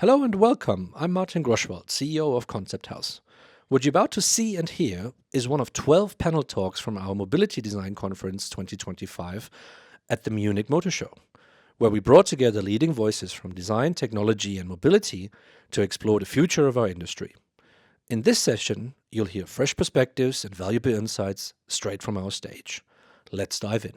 Hello and welcome. I'm Martin Groschwald, CEO of Konzepthaus. What you're about to see and hear is one of 12 panel talks from our Mobility Design Conference 2025 at the Munich Motor Show, where we brought together leading voices from design, technology, and mobility to explore the future of our industry. In this session, you'll hear fresh perspectives and valuable insights straight from our stage. Let's dive in.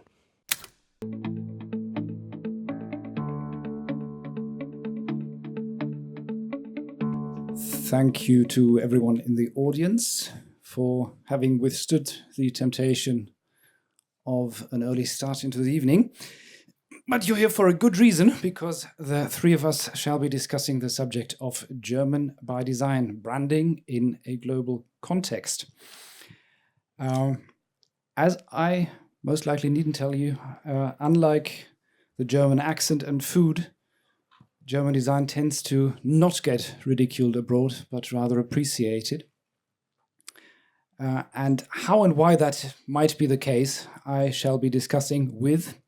Thank you to everyone in the audience for having withstood the temptation of an early start into the evening. But you're here for a good reason, because the three of us shall be discussing the subject of German by design, branding in a global context. As I most likely needn't tell you, unlike the German accent and food, German design tends to not get ridiculed abroad, but rather appreciated. And how and why that might be the case, I shall be discussing with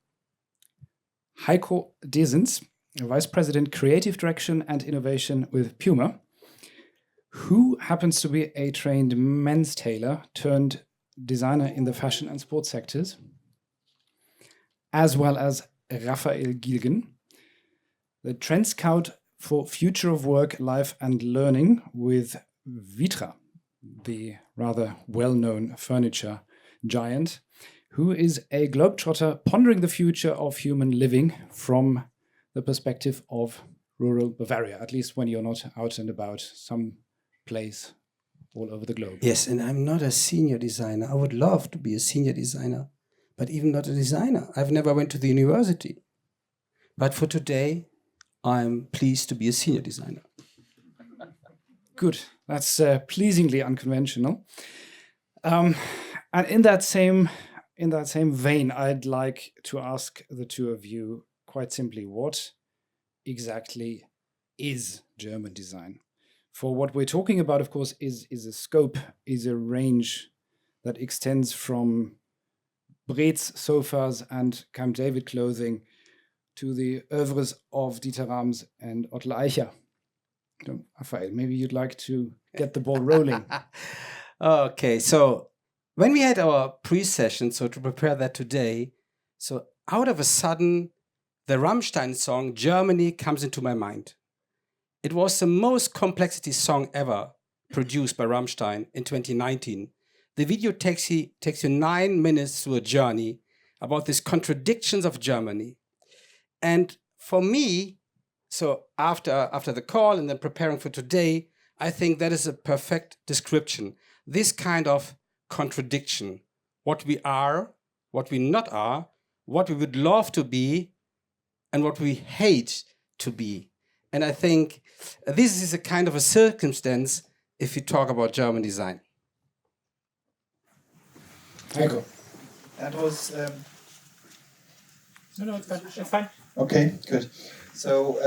Heiko Desens, Vice President Creative Direction and Innovation with Puma, who happens to be a trained men's tailor turned designer in the fashion and sports sectors, as well as Raphael Gielgen, the trend scout for future of work, life and learning with Vitra, the rather well-known furniture giant, who is a globetrotter pondering the future of human living from the perspective of rural Bavaria, at least when you're not out and about some place all over the globe. Yes, and I'm not a senior designer. I would love to be a senior designer, but even not a designer. I've never went to the university. But for today, I'm pleased to be a senior designer. Good. That's pleasingly unconventional. And in that same vein, I'd like to ask the two of you quite simply, what exactly is German design? For what we're talking about, of course, is a scope, is a range that extends from Breetz sofas and Camp David clothing to the oeuvres of Dieter Rams and Otto Eicher. Raphael, maybe you'd like to get the ball rolling. Okay, so when we had our pre-session, so to prepare that today, so out of a sudden, the Rammstein song Germany comes into my mind. It was the most complexity song ever produced by Rammstein in 2019. The video takes you 9 minutes through a journey about these contradictions of Germany. And for me, so after the call and then preparing for today, I think that is a perfect description. This kind of contradiction, what we are, what we not are, what we would love to be, and what we hate to be. And I think this is a kind of a circumstance if you talk about German design. Heiko. That was... No, it's fine. Okay, good. So,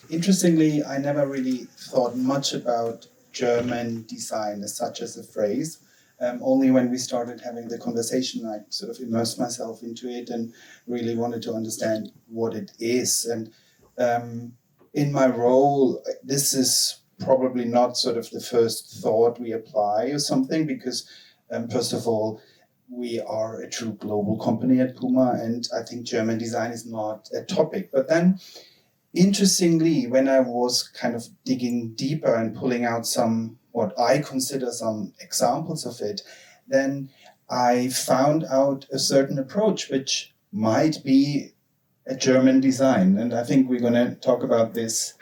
interestingly, I never really thought much about German design as such as a phrase. Only when we started having the conversation, I sort of immersed myself into it and really wanted to understand what it is. And in my role, this is probably not sort of the first thought we apply or something, because first of all, we are a true global company at Puma, and I think German design is not a topic. But then, interestingly, when I was kind of digging deeper and pulling out some, what I consider some examples of it, then I found out a certain approach which might be a German design. And I think we're going to talk about this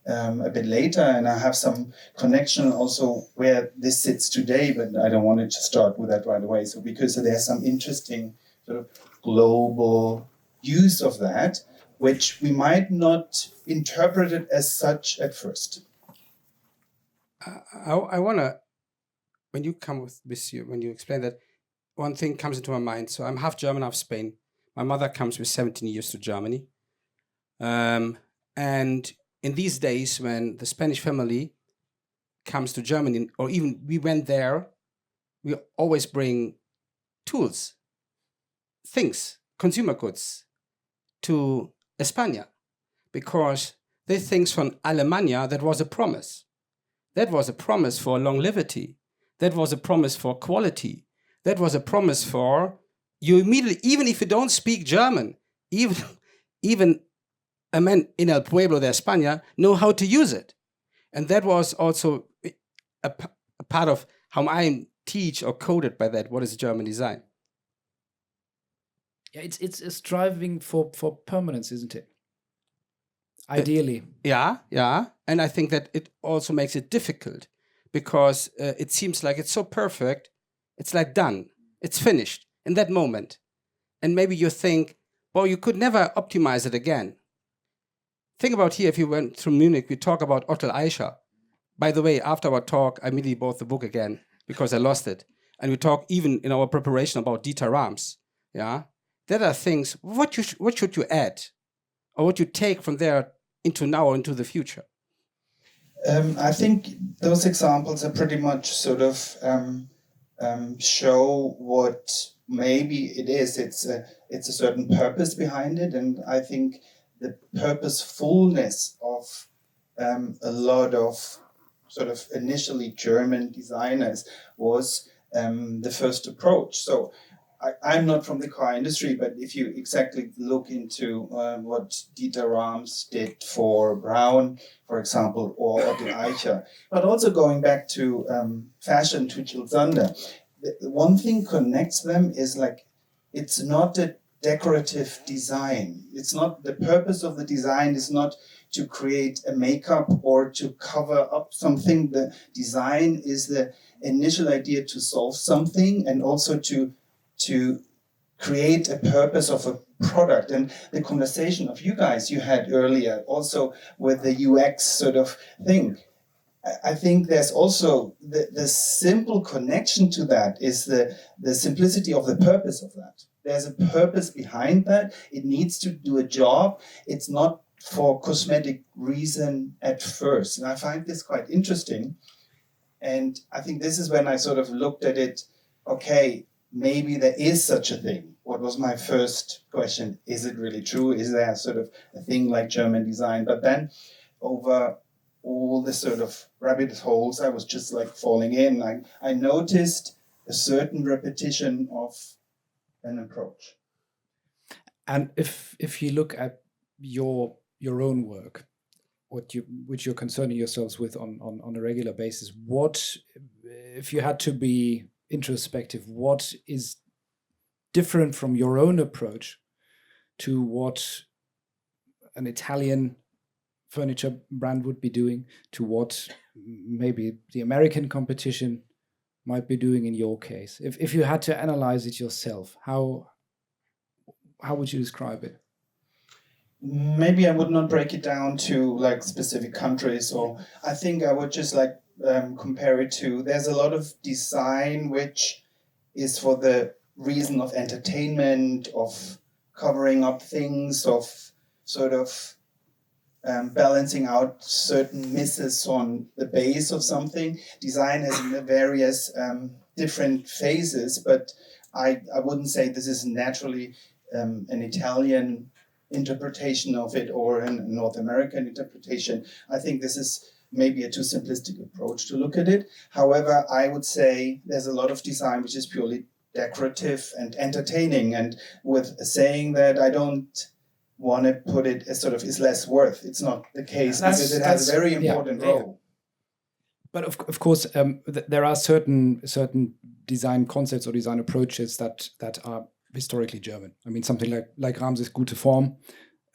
a bit later, and I have some connection also where this sits today, but I don't want to start with that right away. So because there's some interesting sort of global use of that, which we might not interpret it as such at first. I want to, when you come with you, when you explain that, one thing comes into my mind. So I'm half German, half Spain. My mother comes with 17 years to Germany. And in these days, when the Spanish family comes to Germany, or even we went there, we always bring tools, things, consumer goods to España, because the things from Alemania, that was a promise. That was a promise for longevity. That was a promise for quality. That was a promise for you immediately, even if you don't speak German, even a man in El Pueblo de España know how to use it. And that was also a part of how I teach or coded by that. What is German design? Yeah, it's a striving for permanence, isn't it? Ideally. Yeah. And I think that it also makes it difficult because it seems like it's so perfect. It's like done. It's finished in that moment. And maybe you think, well, you could never optimize it again. Think about here, if you went through Munich, we talk about Otto Eicher. By the way, after our talk, I immediately bought the book again because I lost it. And we talk even in our preparation about Dieter Rams. Yeah, there are things, what should you add? Or what you take from there into now or into the future? I think those examples are pretty much sort of show what maybe it is. It's a certain purpose behind it, and I think the purposefulness of a lot of sort of initially German designers was the first approach. So I'm not from the car industry, but if you exactly look into what Dieter Rams did for Braun, for example, or Otto Eicher, but also going back to fashion, to Jill Zander, the one thing connects them is like, it's not a decorative design. It's not, the purpose of the design is not to create a makeup or to cover up something. The design is the initial idea to solve something and also to create a purpose of a product. And the conversation of you guys you had earlier, also with the UX sort of thing, I think there's also the simple connection to that is the simplicity of the purpose of that. There's a purpose behind that. It needs to do a job. It's not for cosmetic reason at first. And I find this quite interesting. And I think this is when I sort of looked at it, okay, maybe there is such a thing. What was my first question? Is it really true? Is there sort of a thing like German design? But then over all the sort of rabbit holes, I was just like falling in. I noticed a certain repetition of an approach. And if you look at your own work, which you're concerning yourselves with on a regular basis, what, if you had to be introspective, what is different from your own approach to what an Italian furniture brand would be doing, to what maybe the American competition might be doing in your case? If you had to analyze it yourself, how would you describe it? Maybe I would not break it down to like specific countries, or I think I would just like compare it to, there's a lot of design which is for the reason of entertainment, of covering up things, of sort of balancing out certain misses on the base of something. Design has various different phases, but I wouldn't say this is naturally an Italian interpretation of it or a North American interpretation. I think this is maybe a too simplistic approach to look at it. However, I would say there's a lot of design which is purely decorative and entertaining, and with saying that I don't want to put it as sort of is less worth. It's not the case, because it has a very important role. But of course, there are certain design concepts or design approaches that are historically German. I mean, something like Ramses gute Form,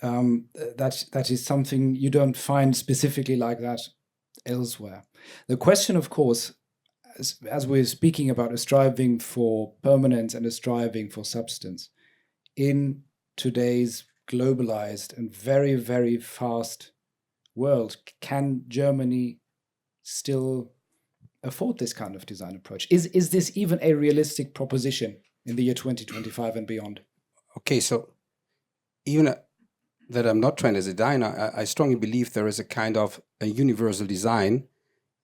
that is something you don't find specifically like that elsewhere. The question, of course, as we're speaking about a striving for permanence and a striving for substance, in today's globalized and very, very fast world, can Germany still afford this kind of design approach? Is this even a realistic proposition in the year 2025 and beyond? Okay, so even that I'm not trained as a designer, I strongly believe there is a kind of a universal design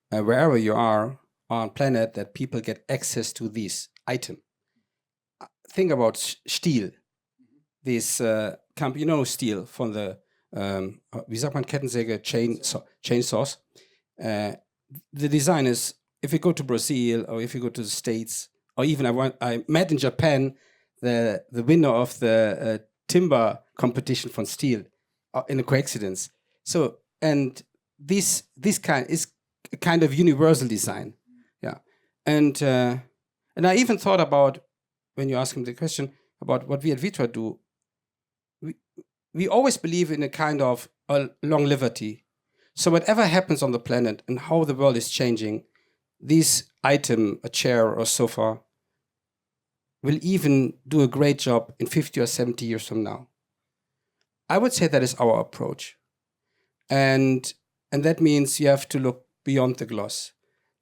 wherever you are on planet, that people get access to this item. Think about steel. This you know, steel from the wie sagt man Kettensäge, chainsaws. The design is, if you go to Brazil or if you go to the States, or even I met in Japan the winner of the timber competition from steel in a coincidence. So, and this kind is a kind of universal design, yeah. And I even thought about, when you ask him the question about what we at Vitra do, we always believe in a kind of longevity. So whatever happens on the planet and how the world is changing, this item, a chair or sofa, will even do a great job in 50 or 70 years from now. I would say that is our approach. And that means you have to look beyond the gloss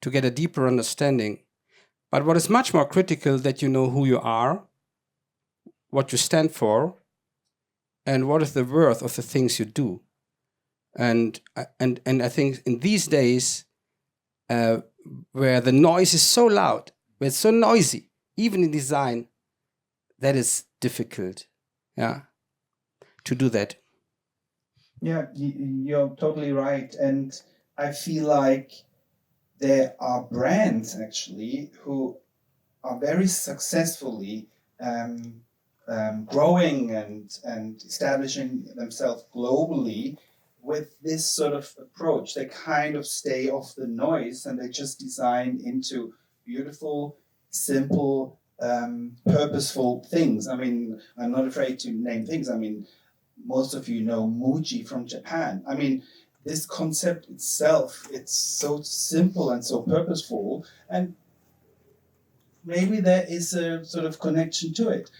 to get a deeper understanding. But what is much more critical, that you know who you are, what you stand for, and what is the worth of the things you do. And I think in these days, where the noise is so loud, where it's so noisy, even in design, that is difficult, yeah, to do that. Yeah, you're totally right. And I feel like there are brands actually who are very successfully growing and establishing themselves globally with this sort of approach. They kind of stay off the noise and they just design into beautiful, simple, purposeful things. I mean, I'm not afraid to name things. I mean, most of you know Muji from Japan. I mean, this concept itself, it's so simple and so purposeful, and maybe there is a sort of connection to it.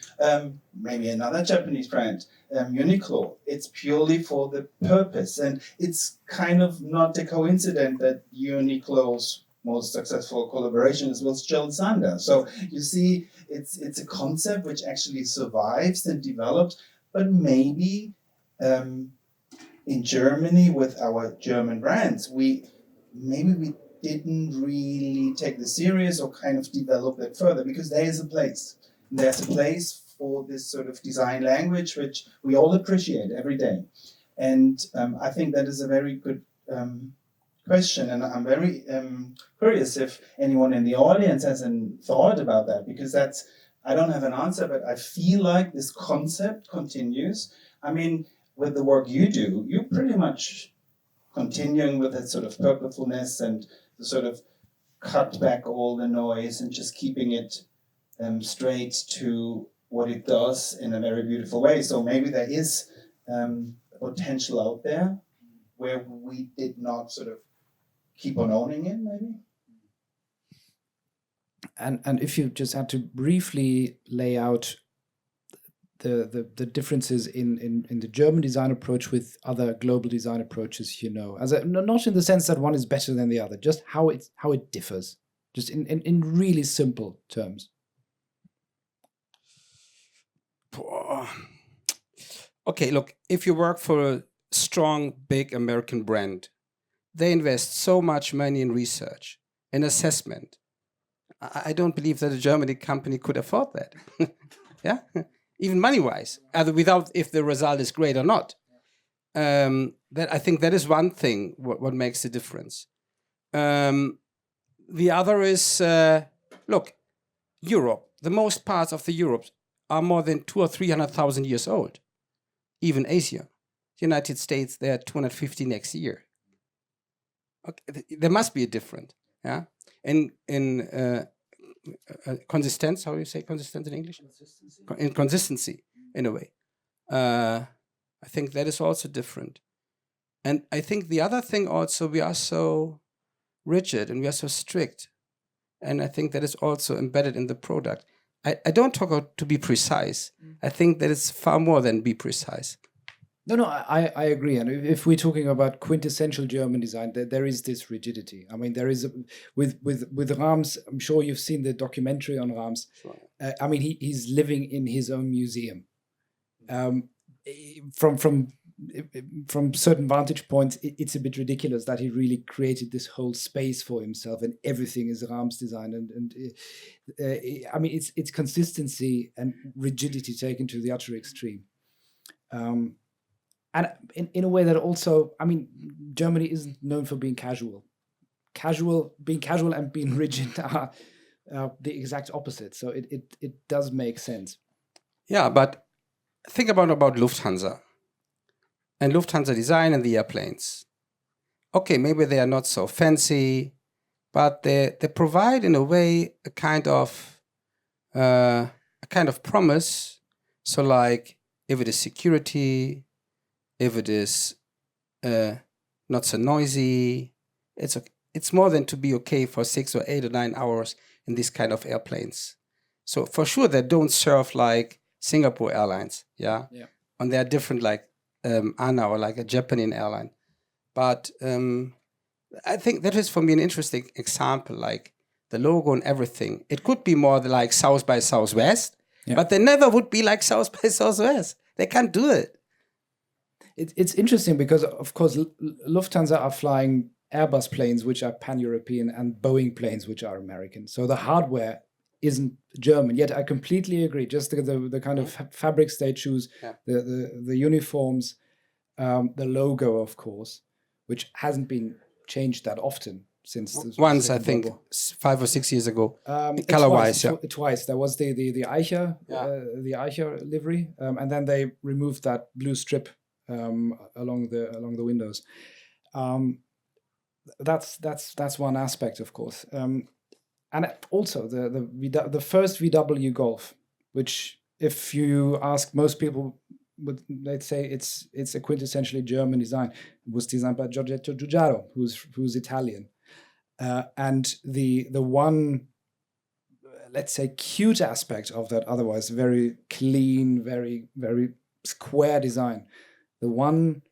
Maybe another Japanese brand, Uniqlo, it's purely for the purpose, and it's kind of not a coincidence that Uniqlo's most successful collaborations was Jill Sander. So you see, it's a concept which actually survives and develops, but maybe in Germany with our German brands, we didn't really take this serious or kind of develop it further, because there is a place. There's a place for this sort of design language, which we all appreciate every day. And I think that is a very good question. And I'm very curious if anyone in the audience has a thought about that, because I don't have an answer, but I feel like this concept continues. I mean, with the work you do, you're pretty much continuing with that sort of purposefulness and the sort of cut back all the noise and just keeping it straight to what it does in a very beautiful way. So maybe there is potential out there where we did not sort of keep on owning it, maybe. And if you just had to briefly lay out the differences in the German design approach with other global design approaches, not in the sense that one is better than the other, just how it differs, just in really simple terms. Okay, look, if you work for a strong, big American brand, they invest so much money in research and assessment. I don't believe that a German company could afford that. Yeah, even money-wise, without if the result is great or not. That I think that is one thing what makes the difference. The other is, look, Europe. The most parts of the Europe are more than 200,000 or 300,000 years old. Even Asia, the United States, they're 250 next year. Okay, there must be a difference. Yeah, in consistency. How do you say consistency in English? In consistency, in a way. I think that is also different. And I think the other thing also, we are so rigid and we are so strict. And I think that is also embedded in the product. I don't talk about to be precise. I think that it's far more than be precise. No, I agree. And if we're talking about quintessential German design, there is this rigidity. I mean, there is with Rams. I'm sure you've seen the documentary on Rams. Sure. I mean, he's living in his own museum. From certain vantage points, it's a bit ridiculous that he really created this whole space for himself, and everything is Rams design. And I mean, it's consistency and rigidity taken to the utter extreme. and in a way that also, I mean, Germany isn't known for being casual. Being casual and being rigid are the exact opposite. So it does make sense. Yeah, but think about Lufthansa and Lufthansa design and the airplanes. Okay, maybe they are not so fancy, but they provide in a way a kind of promise. So like if it is security, if it is not so noisy, it's okay. It's more than to be okay for 6 or 8 or 9 hours in these kind of airplanes. So for sure they don't serve like Singapore Airlines, yeah. And they are different like ANA or like a Japanese airline. But I think that is for me an interesting example, like the logo and everything. It could be more like South by Southwest, but they never would be like South by Southwest. They can't do it. It's interesting because, of course, Lufthansa are flying Airbus planes, which are pan-European, and Boeing planes, which are American. So the hardware isn't German. Yet I completely agree. Just the kind of fabrics they choose, the uniforms, the logo, of course, which hasn't been changed that often since once, I think, 5 or 6 years ago. Color-wise, twice. There was the Eicher livery, and then they removed that blue strip along the windows. That's one aspect, of course, and also the first VW Golf, which if you ask most people, they'd say it's a quintessentially German design. It was designed by Giorgetto Giugiaro, who's Italian, and the one, let's say, cute aspect of that otherwise very clean, very very square design, the one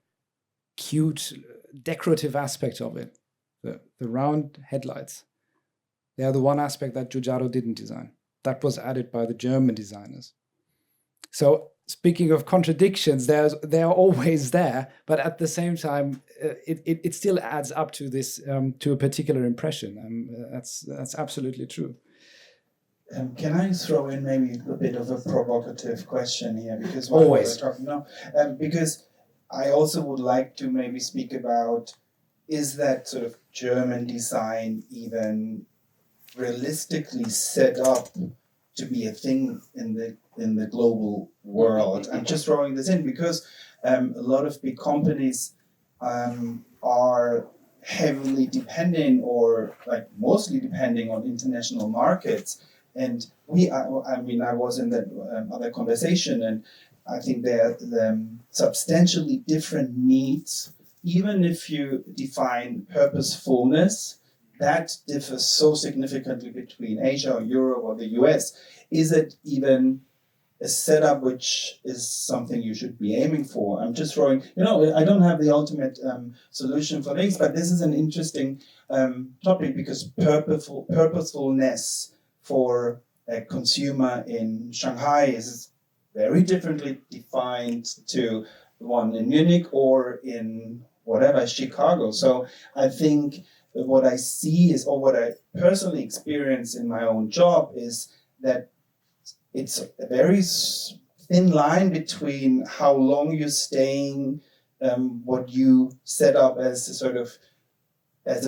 cute decorative aspect of it, the round headlights, they are the one aspect that Giugiaro didn't design. That was added by the German designers. So speaking of contradictions, they are always there, but at the same time, it still adds up to this to a particular impression. That's absolutely true. Can I throw in maybe a bit of a provocative question here? Because always talking now, because I also would like to maybe speak about, is that sort of German design even realistically set up to be a thing in the global world? I'm just throwing this in because a lot of big companies are heavily depending, or like mostly depending on international markets. And I was in that other conversation, and I think they're substantially different needs. Even if you define purposefulness, that differs so significantly between Asia or Europe or the US. Is it even a setup which is something you should be aiming for? I'm just throwing, I don't have the ultimate solution for things, but this is an interesting topic because purposefulness for a consumer in Shanghai is very differently defined to the one in Munich or in whatever, Chicago. So I think what I see is, or what I personally experience in my own job, is that it's a very thin line between how long you're staying, what you set up as a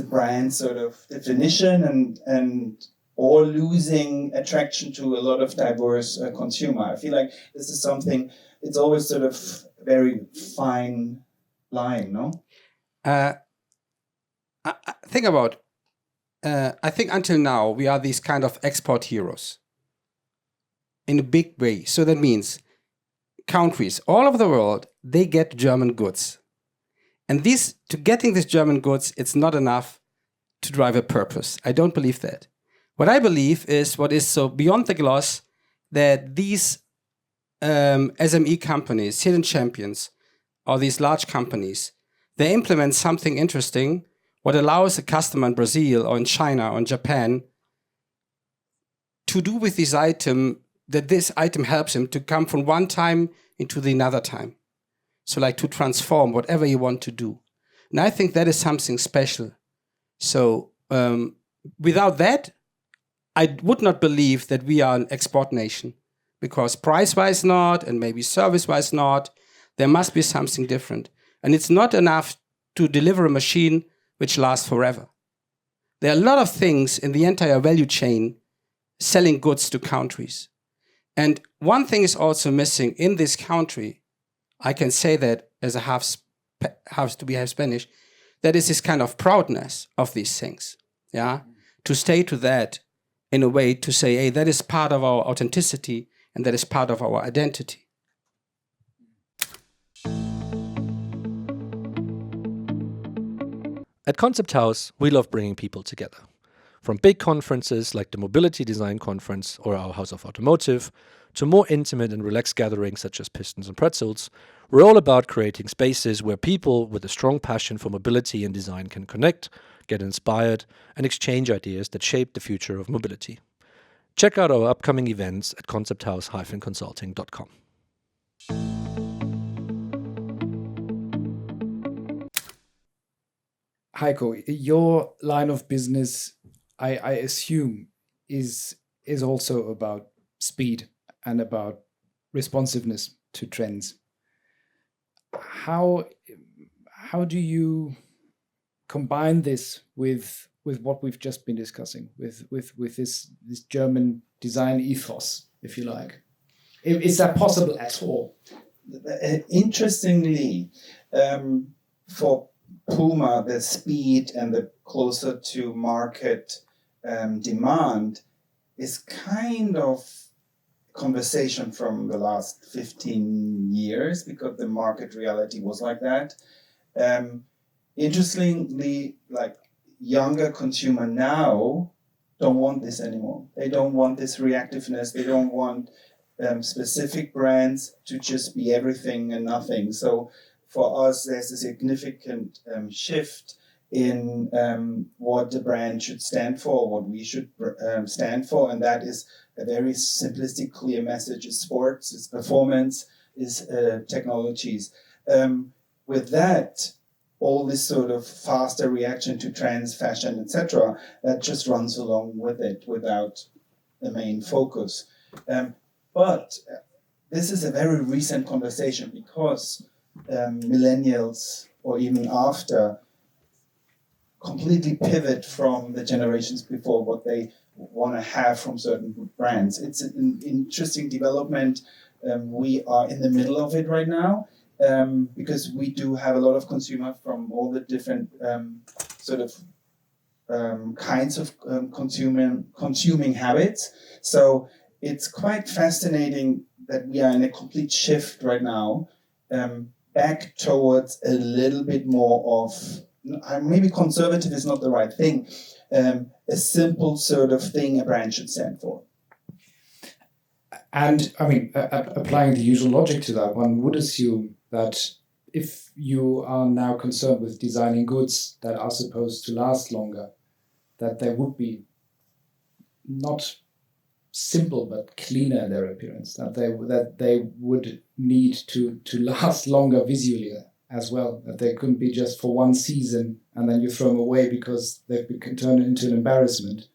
brand sort of definition, and or losing attraction to a lot of diverse consumer. I feel like this is something, it's always sort of a very fine line, no? I think until now, we are these kind of export heroes in a big way. So that means countries all over the world, they get German goods. And getting these German goods, it's not enough to drive a purpose. I don't believe that. What I believe is what is so beyond the gloss, that these SME companies, hidden champions, or these large companies, they implement something interesting, what allows a customer in Brazil or in China or in Japan to do with this item, that this item helps him to come from one time into the another time. So like to transform whatever you want to do. And I think that is something special. So without that, I would not believe that we are an export nation, because price-wise not, and maybe service-wise not. There must be something different. And it's not enough to deliver a machine which lasts forever. There are a lot of things in the entire value chain selling goods to countries. And one thing is also missing in this country. I can say that as a half Spanish, that is this kind of proudness of these things. Yeah, to stay to that in a way to say, hey, that is part of our authenticity and that is part of our identity. At Konzepthaus, we love bringing people together. From big conferences like the Mobility Design Conference or our House of Automotive, to more intimate and relaxed gatherings such as Pistons and Pretzels, we're all about creating spaces where people with a strong passion for mobility and design can connect, get inspired, and exchange ideas that shape the future of mobility. Check out our upcoming events at konzepthaus-consulting.com. Heiko, your line of business, I assume, is also about speed and about responsiveness to trends. How do you combine this with what we've just been discussing, with this German design ethos, if you like? Is that possible at all? Interestingly, for Puma, the speed and the closer to market demand is kind of conversation from the last 15 years because the market reality was like that. Interestingly, like younger consumer now don't want this anymore. They don't want this reactiveness. They don't want specific brands to just be everything and nothing. So for us, there's a significant shift in what the brand should stand for, what we should stand for, and that is a very simplistic, clear message. It's sports, it's performance, it's technologies. With that, all this sort of faster reaction to trends, fashion, etc., that just runs along with it without the main focus. But this is a very recent conversation because millennials, or even after, completely pivot from the generations before what they want to have from certain brands. It's an interesting development. We are in the middle of it right now because we do have a lot of consumers from all the different kinds of consuming habits. So it's quite fascinating that we are in a complete shift right now, back towards a little bit more of, maybe conservative is not the right thing, a simple sort of thing a brand should stand for. And I mean, applying the usual logic to that, one would assume that if you are now concerned with designing goods that are supposed to last longer, that they would be not simple but cleaner in their appearance, that they would need to last longer visually as well, that they couldn't be just for one season and then you throw them away because they've been turned into an embarrassment.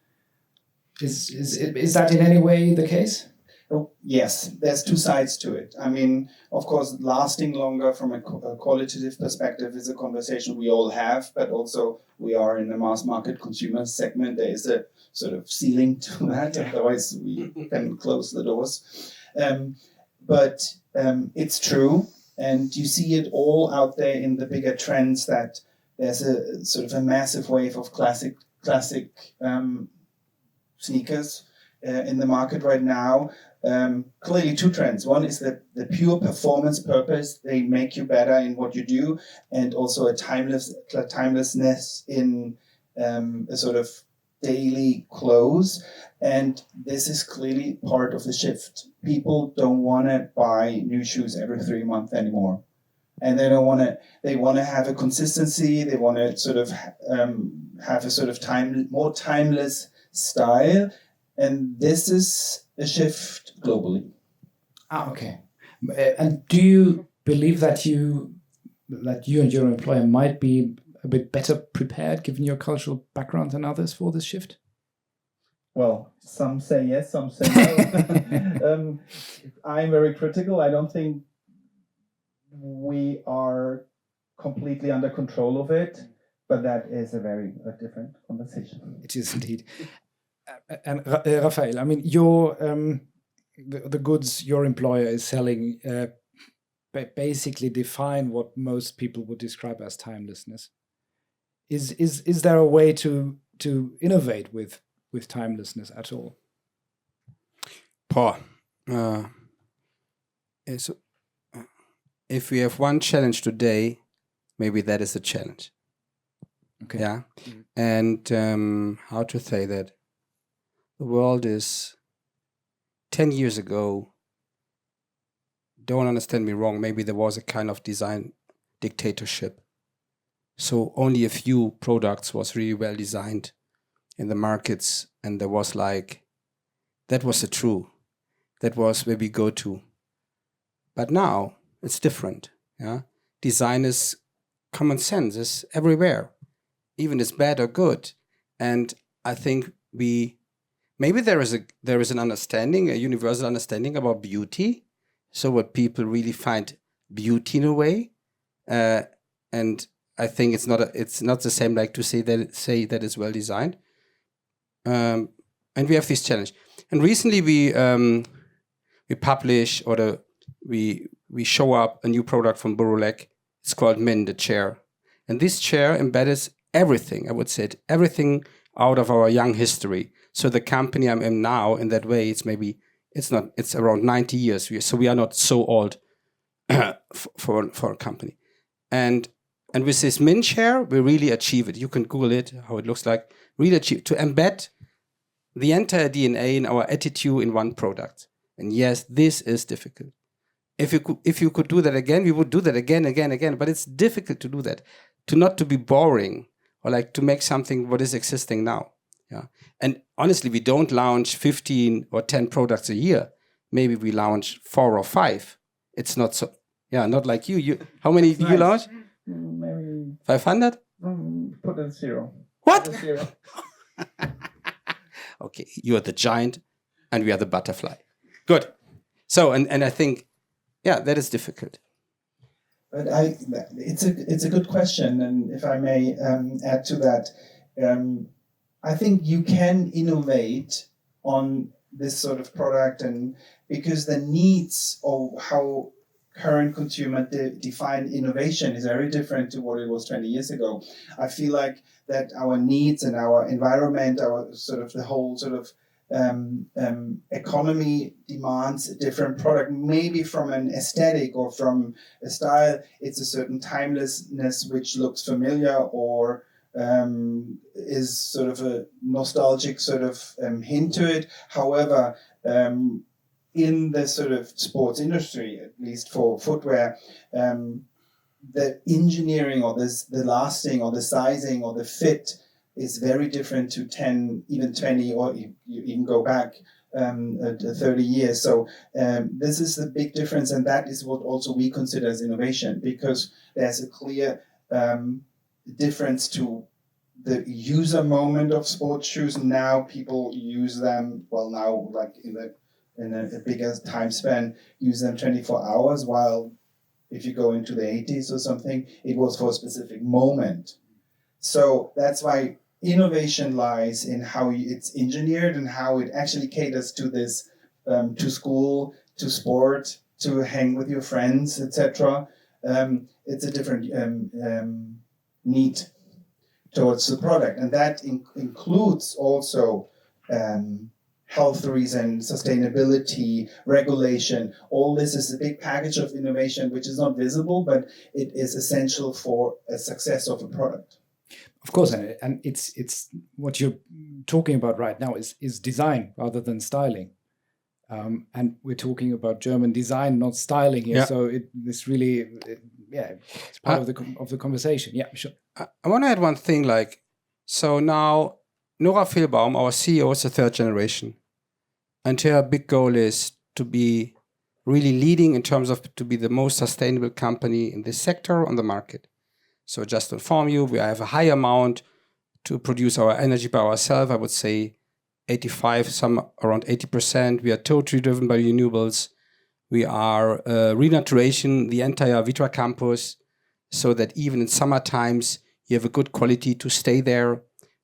Is that in any way the case? Oh, yes, there's two sides to it. I mean, of course, lasting longer from a qualitative perspective is a conversation we all have, but also we are in the mass market consumer segment. There is a sort of ceiling to that, otherwise we can close the doors. But it's true, and you see it all out there in the bigger trends that there's a sort of a massive wave of classic sneakers in the market right now. Clearly two trends. One is the pure performance purpose. They make you better in what you do, and also a timelessness in a sort of daily clothes. And this is clearly part of the shift. People don't want to buy new shoes every 3 months anymore. And they don't want to, they want to have a consistency. They want to sort of have a sort of more timeless style. And this is a shift globally. Okay. And do you believe that you and your employer might be a bit better prepared, given your cultural background, than others for this shift? Well, some say yes, some say no. I'm very critical. I don't think we are completely under control of it, but that is a very different conversation. It is indeed. And Raphael, I mean, your the goods your employer is selling basically define what most people would describe as timelessness. Is there a way to innovate with timelessness at all? Paul, if we have one challenge today, maybe that is a challenge. Okay. Yeah. And how to say that? The world is 10 years ago, don't understand me wrong, maybe there was a kind of design dictatorship. So only a few products was really well designed in the markets, and there was like, that was the true. That was where we go to. But now it's different. Yeah, design is common sense, is everywhere, even it's bad or good. And I think maybe there is an understanding, a universal understanding about beauty. So what people really find beauty in a way, and I think it's not the same like to say that it's well designed. And we have this challenge. And recently we publish we show up a new product from Burulek. It's called Min, the chair. And this chair embeds everything, I would say, everything out of our young history. So the company I'm in now, in that way, it's around 90 years. So we are not so old for a company. And with this Min chair, we really achieve it. You can Google it, how it looks like. Really achieve to embed the entire DNA in our attitude in one product. And yes, this is difficult. If you could do that again, we would do that again. But it's difficult to do that, not to be boring, or like to make something what is existing now. Yeah. And honestly, we don't launch 15 or 10 products a year. Maybe we launch 4 or 5. It's not so. Yeah, not like you. How many do you launch? Maybe 500. Put a 0. What? Put a 0. Okay, you are the giant, and we are the butterfly. Good. So, and I think, yeah, that is difficult. But it's a good question, and if I may add to that, I think you can innovate on this sort of product, and because the needs of how current consumer define innovation is very different to what it was 20 years ago. I feel like that our needs and our environment, our sort of the whole sort of economy demands a different product, maybe from an aesthetic or from a style. It's a certain timelessness which looks familiar or is sort of a nostalgic sort of hint to it. However, in the sort of sports industry, at least for footwear, the engineering or the lasting or the sizing or the fit is very different to 10, even 20, or you even go back 30 years. So this is the big difference, and that is what also we consider as innovation, because there's a clear difference to the user moment of sports shoes. Now people use them, well, now like in a bigger time span, use them 24 hours, while if you go into the 80s or something, it was for a specific moment. So that's why innovation lies in how it's engineered and how it actually caters to this, to school, to sport, to hang with your friends, etc. It's a different need towards the product, and that includes also health reason, sustainability, regulation. All this is a big package of innovation which is not visible, but it is essential for a success of a product. Of course, and it's what you're talking about right now is design rather than styling, and we're talking about German design, not styling here. Yeah. So it's really, it's part of the conversation. Yeah, sure. I want to add one thing. So now Nora Philbaum, our CEO, is the 3rd generation, and her big goal is to be really leading in terms of to be the most sustainable company in this sector on the market. So just to inform you, we have a high amount to produce our energy by ourselves. I would say 85, some around 80%. We are totally driven by renewables. We are renaturation the entire Vitra campus so that even in summer times you have a good quality to stay there.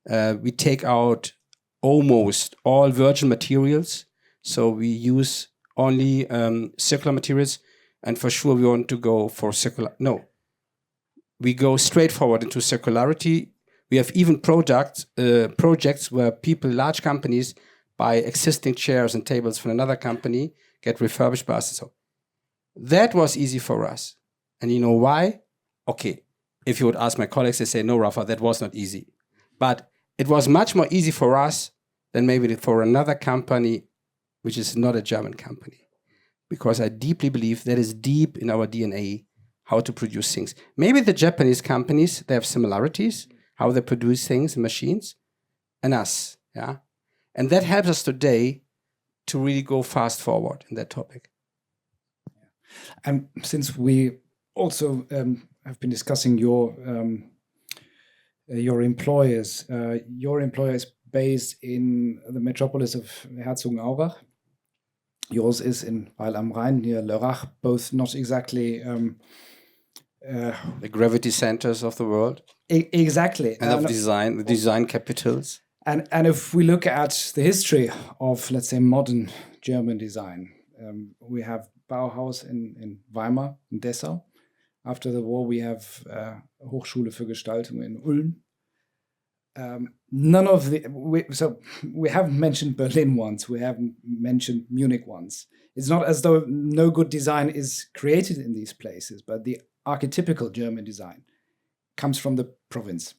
We take out almost all virgin materials, so we use only circular materials, and for sure we want to go for circular. No, we go straight forward into circularity. We have even projects where people, large companies, buy existing chairs and tables from another company, get refurbished by us. So that was easy for us. And you know why? Okay, if you would ask my colleagues, they say, no, Raphael, that was not easy. But it was much more easy for us than maybe for another company, which is not a German company. Because I deeply believe that is deep in our DNA, how to produce things. Maybe the Japanese companies, they have similarities, how they produce things and machines, and us, yeah? And that helps us today to really go fast forward in that topic. And since we also have been discussing your employers, your employer is based in the metropolis of Herzogenaurach. Yours is in Weil am Rhein, near Lörrach, both not exactly... the gravity centers of the world. Exactly. And of design, the design capitals. And if we look at the history of, let's say, modern German design, we have Bauhaus in Weimar, in Dessau. After the war, we have Hochschule für Gestaltung in Ulm. We haven't mentioned Berlin once. We haven't mentioned Munich once. It's not as though no good design is created in these places, but the archetypical German design comes from the province,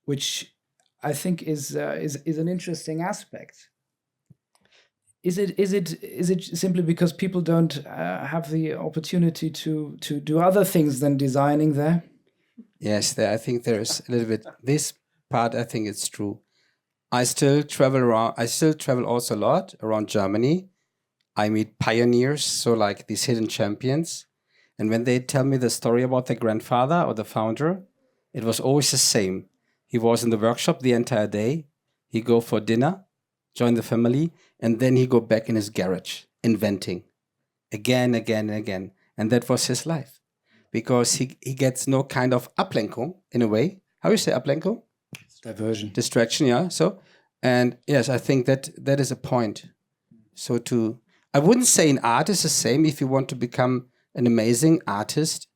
which I think is an interesting aspect. Is it simply because people don't have the opportunity to do other things than designing there? Yes, I think there is a little bit. This part, I think it's true. I still travel around. I still travel also a lot around Germany. I meet pioneers, so like these hidden champions. And when they tell me the story about their grandfather or the founder, it was always the same. He was in the workshop the entire day. He go for dinner, join the family, and then he go back in his garage, inventing again, again, and again. And that was his life. Because he gets no kind of Ablenkung, in a way. How you say Ablenkung? Diversion. Distraction, yeah. So, and yes, I think that is a point. So I wouldn't say an art is the same. If you want to become an amazing artist,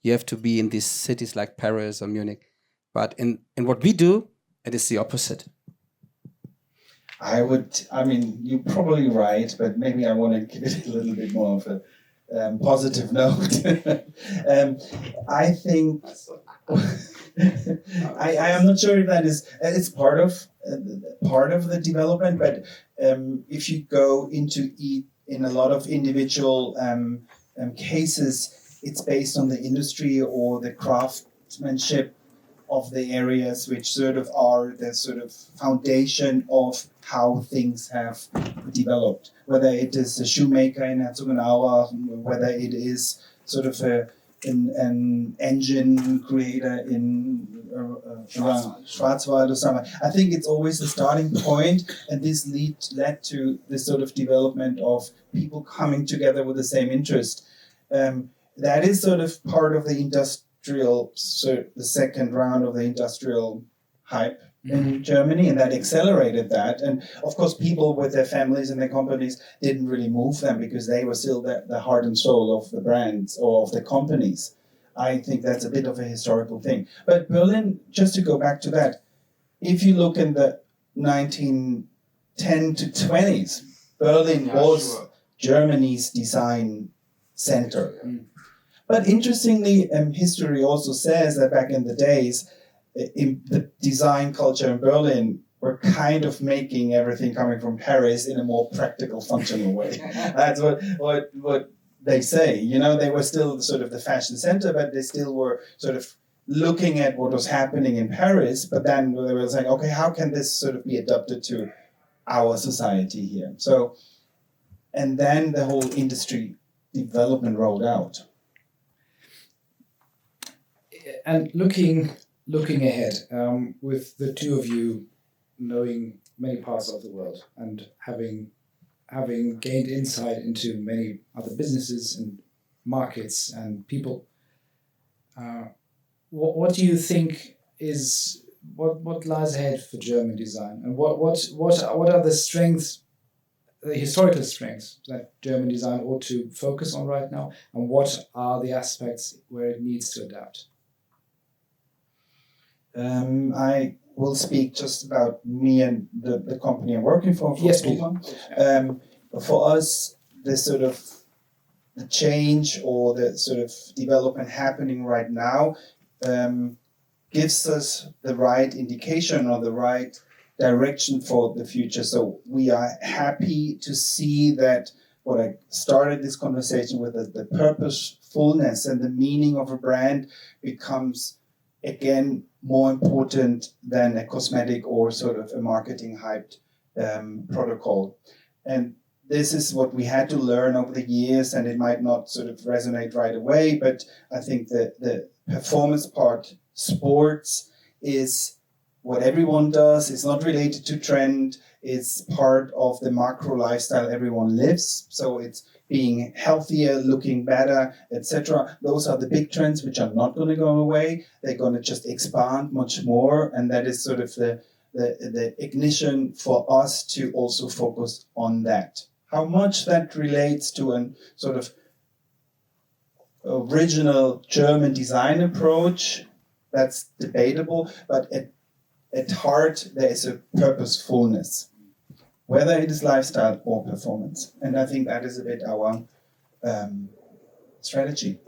you have to be in these cities like Paris or Munich. But in what we do, it is the opposite. You're probably right, but maybe I want to give it a little bit more of a positive note. I think I am not sure if that is it's part of the development, but if you go into in a lot of individual cases, it's based on the industry or the craftsmanship of the areas which sort of are the sort of foundation of how things have developed. Whether it is a shoemaker in Herzogenaurach, whether it is sort of an engine creator in Schwarzwald or somewhere. I think it's always the starting point, and this led to this sort of development of people coming together with the same interest. That is sort of part of the the second round of the industrial hype in Germany, and that accelerated that. And of course, people with their families and their companies didn't really move them because they were still the heart and soul of the brands or of the companies. I think that's a bit of a historical thing. But Berlin, just to go back to that, if you look in the 1910 to 20s, Berlin was Germany's design center. But interestingly, history also says that back in the days, in the design culture in Berlin were kind of making everything coming from Paris in a more practical, functional way. That's what they say. You know, they were still sort of the fashion center, but they still were sort of looking at what was happening in Paris. But then they were saying, okay, how can this sort of be adapted to our society here? So, and then the whole industry development rolled out. And looking ahead, with the two of you knowing many parts of the world and having having gained insight into many other businesses and markets and people, what do you think is what lies ahead for German design, and what are the strengths, the historical strengths that German design ought to focus on right now, and what are the aspects where it needs to adapt? I will speak just about me and the company I'm working for. Yes, please. For us, the change or the sort of development happening right now gives us the right indication or the right direction for the future. So we are happy to see that what I started this conversation with, the purposefulness and the meaning of a brand becomes again more important than a cosmetic or sort of a marketing hyped protocol. And this is what we had to learn over the years, and it might not sort of resonate right away, but I think that the performance part, sports, is what everyone does. It's not related to trend. It's part of the macro lifestyle everyone lives. So it's being healthier, looking better, etc. Those are the big trends which are not going to go away. They're going to just expand much more, and that is sort of the ignition for us to also focus on that. How much that relates to a sort of original German design approach, that's debatable, but at heart there is a purposefulness, whether it is lifestyle or performance. And I think that is a bit our strategy.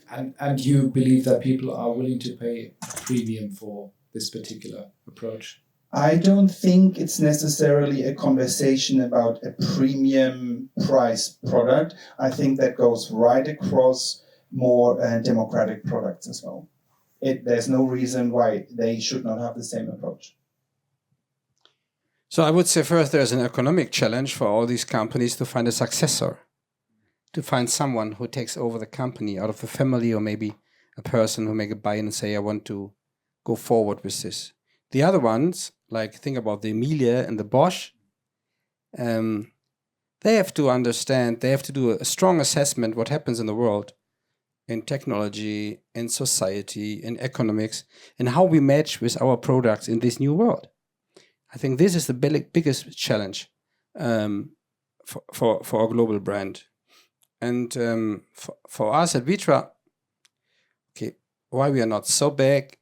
And you believe that people are willing to pay a premium for this particular approach? I don't think it's necessarily a conversation about a premium price product. I think that goes right across more democratic products as well. There's no reason why they should not have the same approach. So I would say first there's an economic challenge for all these companies to find a successor, to find someone who takes over the company out of the family, or maybe a person who make a buy-in and say, I want to go forward with this. The other ones, like think about the Emilia and the Bosch, they have to understand, they have to do a strong assessment what happens in the world, in technology, in society, in economics, and how we match with our products in this new world. I think this is the biggest challenge for a global brand. And for us at Vitra, okay, why we are not so big?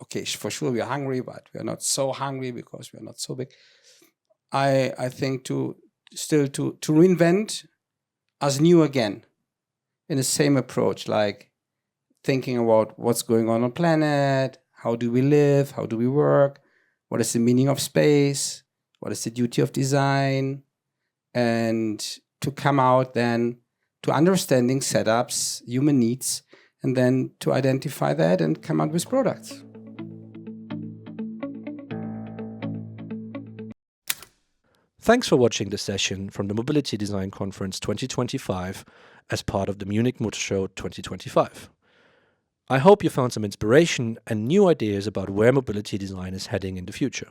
Okay, for sure we are hungry, but we are not so hungry because we are not so big. I think to reinvent us new again in the same approach, like thinking about what's going on planet, how do we live, how do we work, what is the meaning of space, what is the duty of design, and to come out then to understanding setups, human needs, and then to identify that and come out with products. Thanks for watching this session from the Mobility Design Conference 2025 as part of the Munich Motor Show 2025. I hope you found some inspiration and new ideas about where mobility design is heading in the future.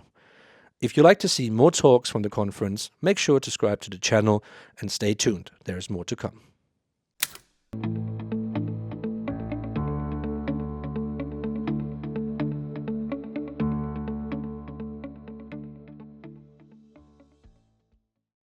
If you'd like to see more talks from the conference, make sure to subscribe to the channel and stay tuned. There is more to come.